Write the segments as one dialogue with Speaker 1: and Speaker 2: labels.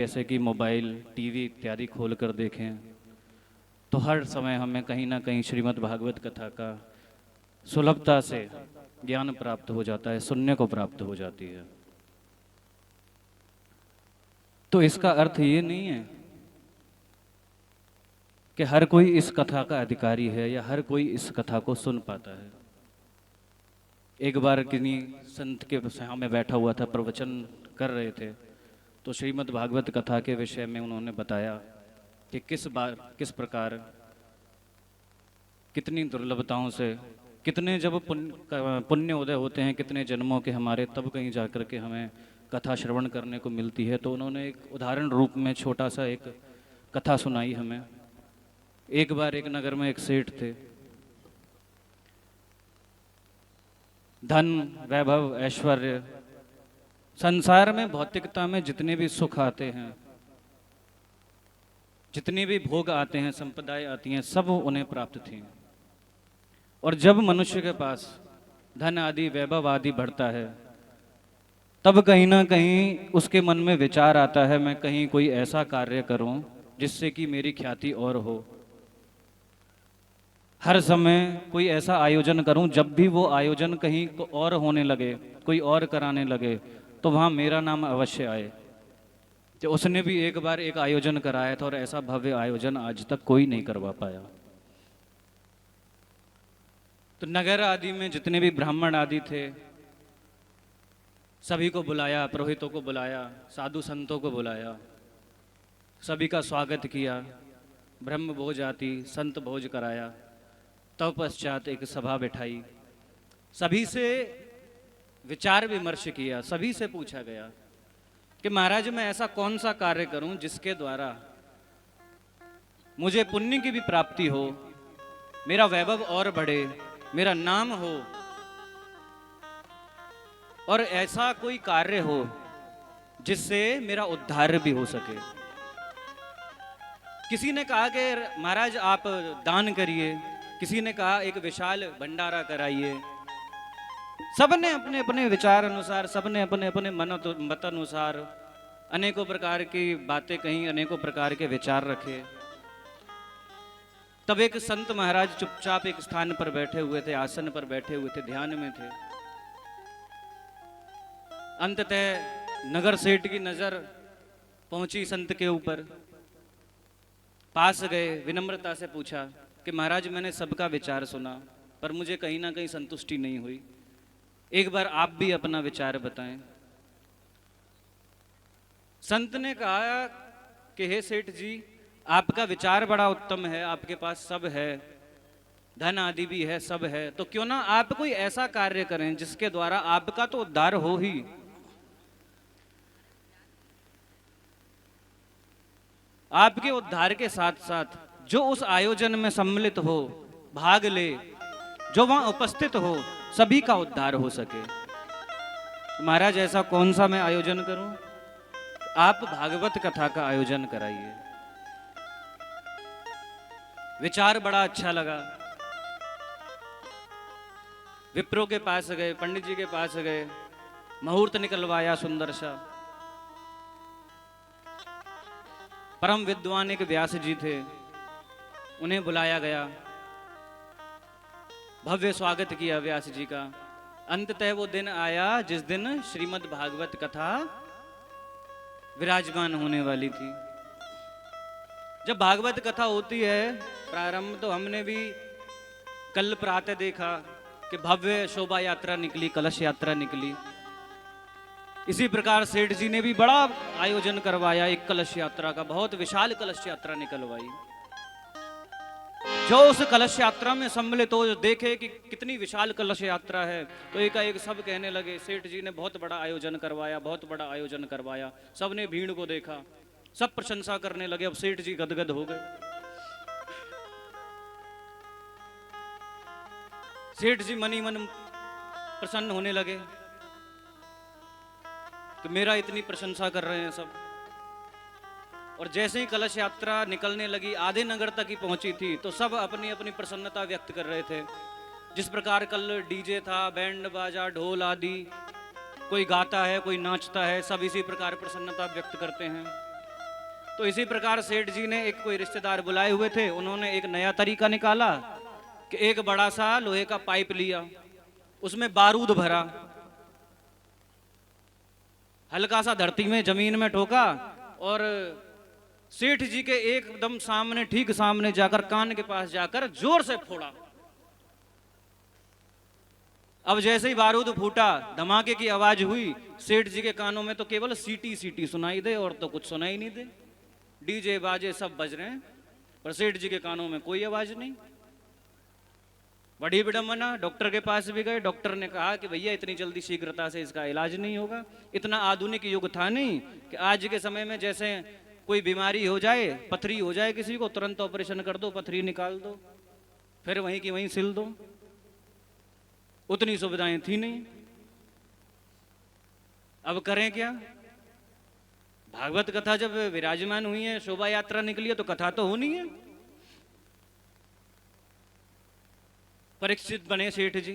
Speaker 1: जैसे कि mobile, TV इत्यादि खोल कर देखें तो हर समय हमें कहीं ना कहीं श्रीमद् भागवत कथा का सुलभता से ज्ञान प्राप्त हो जाता है, सुनने को प्राप्त हो जाती है। तो इसका अर्थ ये नहीं है कि हर कोई इस कथा का अधिकारी है या हर कोई इस कथा को सुन पाता है। एक बार किन्हीं संत के सामने बैठा हुआ था, प्रवचन कर रहे थे, तो श्रीमद् भागवत कथा के विषय में उन्होंने बताया कि किस प्रकार कितनी दुर्लभताओं से, कितने जब पुण्य उदय होते हैं, कितने जन्मों के हमारे, तब कहीं जाकर के हमें कथा श्रवण करने को मिलती है। तो उन्होंने एक उदाहरण रूप में छोटा सा एक कथा सुनाई हमें। एक बार एक नगर में एक सेठ थे। धन, वैभव, ऐश्वर्य, संसार में भौतिकता में जितने भी सुख आते हैं, जितने भी भोग आते हैं, संपदाएं आती हैं, सब उन्हें प्राप्त थी। और जब मनुष्य के पास धन आदि, वैभव आदि बढ़ता है, तब कहीं ना कहीं उसके मन में विचार आता है, मैं कहीं कोई ऐसा कार्य करूं जिससे कि मेरी ख्याति और हो। हर समय कोई ऐसा आयोजन करूं, जब भी वो आयोजन कहीं और होने लगे, कोई और कराने लगे, तो वहां मेरा नाम अवश्य आए। तो उसने भी एक बार एक आयोजन कराया था और ऐसा भव्य आयोजन आज तक कोई नहीं करवा पाया। तो नगर आदि में जितने भी ब्राह्मण आदि थे, सभी को बुलाया, पुरोहितों को बुलाया, साधु संतों को बुलाया, सभी का स्वागत किया, ब्रह्म भोज आती, संत भोज कराया। तब पश्चात एक सभा बैठाई, सभी से विचार विमर्श किया, सभी से पूछा गया कि महाराज मैं ऐसा कौन सा कार्य करूं जिसके द्वारा मुझे पुण्य की भी प्राप्ति हो, मेरा वैभव और बढ़े, मेरा नाम हो, और ऐसा कोई कार्य हो जिससे मेरा उद्धार भी हो सके। किसी ने कहा कि महाराज आप दान करिए, किसी ने कहा एक विशाल भंडारा कराइए। सबने अपने अपने विचार अनुसार, सबने अपने अपने मत अनुसार अनेकों प्रकार की बातें कहीं, अनेकों प्रकार के विचार रखे। तब एक संत महाराज चुपचाप एक स्थान पर बैठे हुए थे, आसन पर बैठे हुए थे, ध्यान में थे। अंततः नगर सेठ की नजर पहुंची संत के ऊपर। पास गए, विनम्रता से पूछा कि महाराज मैंने सबका विचार सुना, पर मुझे कहीं ना कहीं संतुष्टि नहीं हुई, एक बार आप भी अपना विचार बताएं। संत ने कहा कि हे सेठ जी, आपका विचार बड़ा उत्तम है, आपके पास सब है, धन आदि भी है, सब है, तो क्यों ना आप कोई ऐसा कार्य करें जिसके द्वारा आपका तो उद्धार हो ही, आपके उद्धार के साथ साथ जो उस आयोजन में सम्मिलित हो, भाग ले, जो वहां उपस्थित हो, सभी का उद्धार हो सके। महाराज ऐसा कौन सा मैं आयोजन करूं? आप भागवत कथा का आयोजन कराइए। विचार बड़ा अच्छा लगा। विप्रो के पास गए, पंडित जी के पास गए, मुहूर्त निकलवाया सुंदर सा। परम विद्वान एक व्यास जी थे, उन्हें बुलाया गया, भव्य स्वागत किया व्यास जी का। अंततः वो दिन आया जिस दिन श्रीमद् भागवत कथा विराजमान होने वाली थी। जब भागवत कथा होती है प्रारंभ, तो हमने भी कल प्रातः देखा कि भव्य शोभा यात्रा निकली, कलश यात्रा निकली। इसी प्रकार सेठ जी ने भी बड़ा आयोजन करवाया, एक कलश यात्रा का, बहुत विशाल कलश यात्रा निकलवाई। जो उस कलश यात्रा में सम्मिलित हो, देखे कि कितनी विशाल कलश यात्रा है, तो एकाएक सब कहने लगे सेठ जी ने बहुत बड़ा आयोजन करवाया, बहुत बड़ा आयोजन करवाया। सबने भीड़ को देखा, सब प्रशंसा करने लगे। अब सेठ जी गदगद हो गए। सेठ जी मन ही मन प्रसन्न होने लगे कि मेरा इतनी प्रशंसा कर रहे हैं सब। और जैसे ही कलश यात्रा निकलने लगी, आधे नगर तक ही पहुंची थी, तो सब अपनी अपनी प्रसन्नता व्यक्त कर रहे थे। जिस प्रकार कल डीजे था, बैंड बाजा, ढोल आदि, कोई गाता है, कोई नाचता है, सब इसी प्रकार प्रसन्नता व्यक्त करते हैं। तो इसी प्रकार सेठ जी ने एक कोई रिश्तेदार बुलाए हुए थे, उन्होंने एक नया तरीका निकाला कि एक बड़ा सा लोहे का पाइप लिया, उसमें बारूद भरा, हल्का सा धरती में जमीन में ठोका और सेठ जी के एकदम सामने, ठीक सामने जाकर, कान के पास जाकर जोर से फोड़ा। अब जैसे ही बारूद फूटा, धमाके की आवाज हुई, सेठ जी के कानों में तो केवल सीटी सीटी सुनाई दे और तो कुछ सुनाई नहीं दे। डीजे बाजे सब बज रहे हैं, पर सेठ जी के कानों में कोई आवाज नहीं। बड़ी विडंबना। डॉक्टर के पास भी गए, डॉक्टर ने कहा कि भैया इतनी जल्दी शीघ्रता से इसका इलाज नहीं होगा। इतना आधुनिक युग था नहीं कि आज के समय में जैसे कोई बीमारी हो जाए, पथरी हो जाए किसी को, तुरंत ऑपरेशन कर दो, पथरी निकाल दो, फिर वहीं की वहीं सिल दो। उतनी सुविधाएं थी नहीं। अब करें क्या? भागवत कथा जब विराजमान हुई है, शोभा यात्रा निकली है, तो कथा तो होनी है। परीक्षित बने सेठ जी,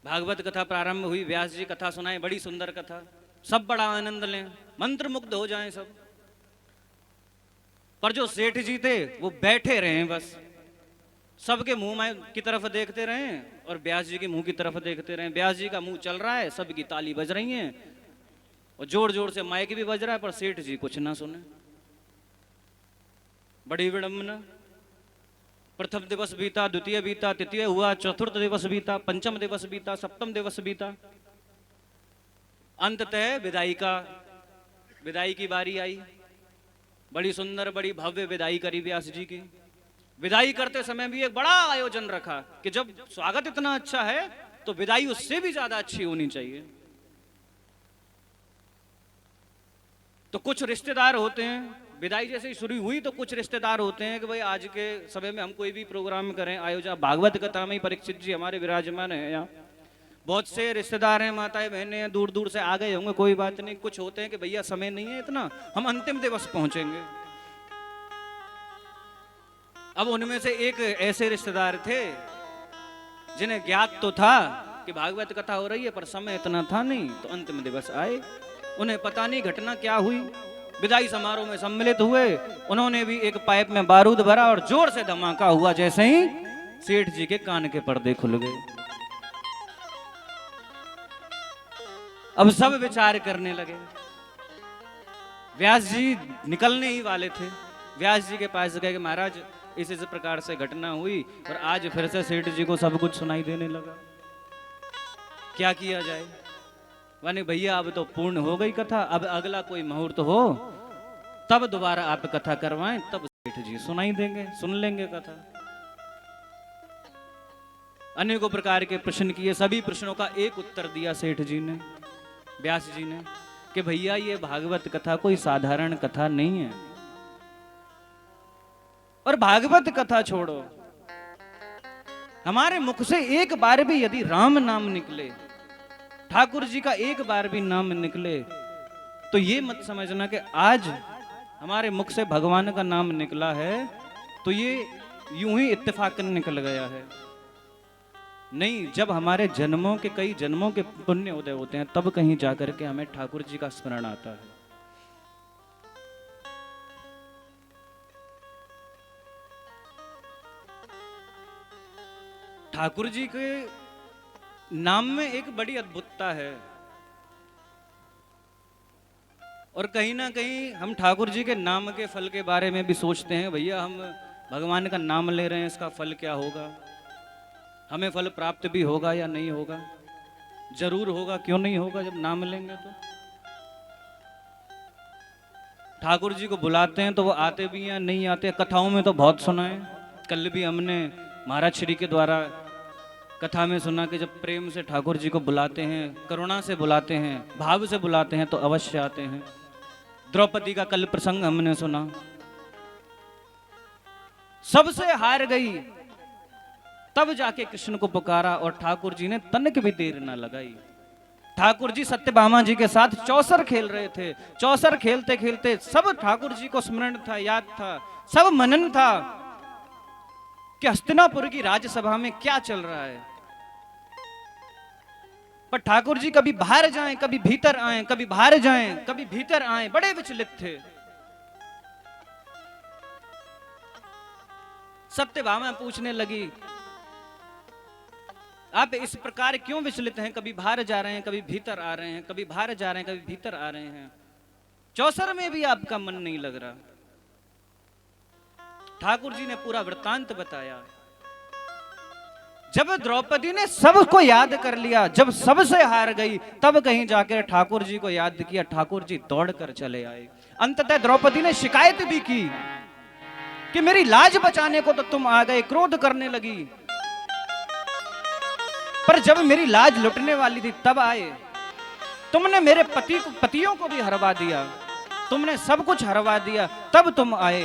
Speaker 1: भागवत कथा प्रारंभ हुई, व्यास जी कथा सुनाए, बड़ी सुंदर कथा, सब बड़ा आनंद लें, मंत्र मुग्ध हो जाएं सब। पर जो सेठ जी थे वो बैठे रहे, बस सबके मुंह में की तरफ देखते रहे और व्यास जी के मुंह की तरफ देखते रहे। व्यास जी का मुंह चल रहा है, सबकी ताली बज रही है और जोर जोर से माइक भी बज रहा है, पर सेठ जी कुछ ना सुने। बड़ी विडंबना। प्रथम दिवस बीता, द्वितीय बीता, तृतीय हुआ, चतुर्थ दिवस बीता, पंचम दिवस बीता, सप्तम दिवस बीता, अंततः विदाई की बारी आई। बड़ी सुंदर, बड़ी भव्य विदाई करी व्यास जी की। विदाई करते समय भी एक बड़ा आयोजन रखा कि जब स्वागत इतना अच्छा है तो विदाई उससे भी ज्यादा अच्छी होनी चाहिए। तो कुछ रिश्तेदार होते हैं, विदाई जैसे ही शुरू हुई तो कुछ रिश्तेदार होते हैं कि भाई आज के समय में हम कोई भी प्रोग्राम करें, आयोजन, भागवत कथा में ही परीक्षित जी हमारे विराजमान है यहाँ, बहुत से रिश्तेदार हैं, माताएं बहनें हैं, दूर दूर से आ गए होंगे, कोई बात नहीं। कुछ होते हैं कि भैया समय नहीं है इतना, हम अंतिम दिवस पहुंचेंगे। अब उनमें से एक ऐसे रिश्तेदार थे जिन्हें ज्ञात तो था कि भागवत कथा हो रही है, पर समय इतना था नहीं, तो अंतिम दिवस आए। उन्हें पता नहीं घटना क्या हुई, विदाई समारोह में सम्मिलित हुए, उन्होंने भी एक पाइप में बारूद भरा और जोर से धमाका हुआ। जैसे ही सेठ जी के कान के पर्दे खुल गए। अब सब विचार करने लगे। व्यास जी निकलने ही वाले थे, व्यास जी के पास गए कि महाराज इस प्रकार से घटना हुई और आज फिर से सेठ जी को सब कुछ सुनाई देने लगा, क्या किया जाए? माने भैया अब तो पूर्ण हो गई कथा, अब अगला कोई मुहूर्त हो तब दोबारा आप कथा करवाएं, तब सेठ जी सुनाई देंगे, सुन लेंगे कथा। अनेकों प्रकार के प्रश्न किए, सभी प्रश्नों का एक उत्तर दिया सेठ जी ने, व्यास जी ने, कि भैया ये भागवत कथा कोई साधारण कथा नहीं है। और भागवत कथा छोड़ो, हमारे मुख से एक बार भी यदि राम नाम निकले, ठाकुर जी का एक बार भी नाम निकले, तो ये मत समझना कि आज हमारे मुख से भगवान का नाम निकला है तो ये यूं ही इत्तेफाकन निकल गया है। नहीं, जब हमारे जन्मों के, कई जन्मों के पुण्य उदय होते हैं, तब कहीं जाकर के हमें ठाकुर जी का स्मरण आता है। ठाकुर जी के नाम में एक बड़ी अद्भुतता है, और कहीं ना कहीं हम ठाकुर जी के नाम के फल के बारे में भी सोचते हैं, भैया हम भगवान का नाम ले रहे हैं, इसका फल क्या होगा, हमें फल प्राप्त भी होगा या नहीं होगा? जरूर होगा, क्यों नहीं होगा जब नाम लेंगे तो। ठाकुर जी को बुलाते हैं तो वो आते भी हैं, नहीं आते। कथाओं में तो बहुत सुना है, कल भी हमने महाराज श्री के द्वारा कथा में सुना कि जब प्रेम से ठाकुर जी को बुलाते हैं, करुणा से बुलाते हैं, भाव से बुलाते हैं, तो अवश्य आते हैं। द्रौपदी का कल प्रसंग हमने सुना, सबसे हार गई, तब जाके कृष्ण को पुकारा और ठाकुर जी ने तनिक भी देर ना लगाई। ठाकुर जी सत्यभामा जी के साथ चौसर खेल रहे थे, चौसर खेलते खेलते सब ठाकुर जी को स्मरण था, याद था, सब मनन था कि हस्तिनापुर की राज्यसभा में क्या चल रहा है। पर ठाकुर जी कभी बाहर जाएं, कभी भीतर आए, कभी बाहर जाएं, कभी भीतर आए, बड़े विचलित थे। सत्यभामा पूछने लगी, आप इस प्रकार क्यों विचलित हैं? कभी बाहर जा रहे हैं, कभी भीतर आ रहे हैं, कभी बाहर जा रहे हैं, कभी भीतर आ रहे हैं। चौसर में भी आपका मन नहीं लग रहा। ठाकुर जी ने पूरा वृत्तांत बताया। जब द्रौपदी ने सबको याद कर लिया, जब सबसे हार गई, तब कहीं जाकर ठाकुर जी को याद किया। ठाकुर जी दौड़कर चले आए। अंततः द्रौपदी ने शिकायत भी की कि मेरी लाज बचाने को तो तुम आ गए, क्रोध करने लगी, पर जब मेरी लाज लुटने वाली थी तब आए। तुमने मेरे पतियों को भी हरवा दिया, तुमने सब कुछ हरवा दिया, तब तुम आए,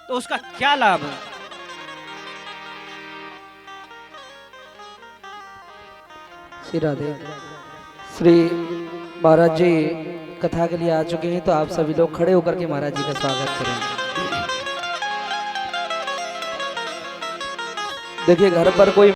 Speaker 1: तो उसका क्या लाभ?
Speaker 2: श्री राधे। श्री महाराज जी कथा के लिए आ चुके हैं, तो आप सभी लोग खड़े होकर के महाराज जी का स्वागत करें। देखिए घर पर कोई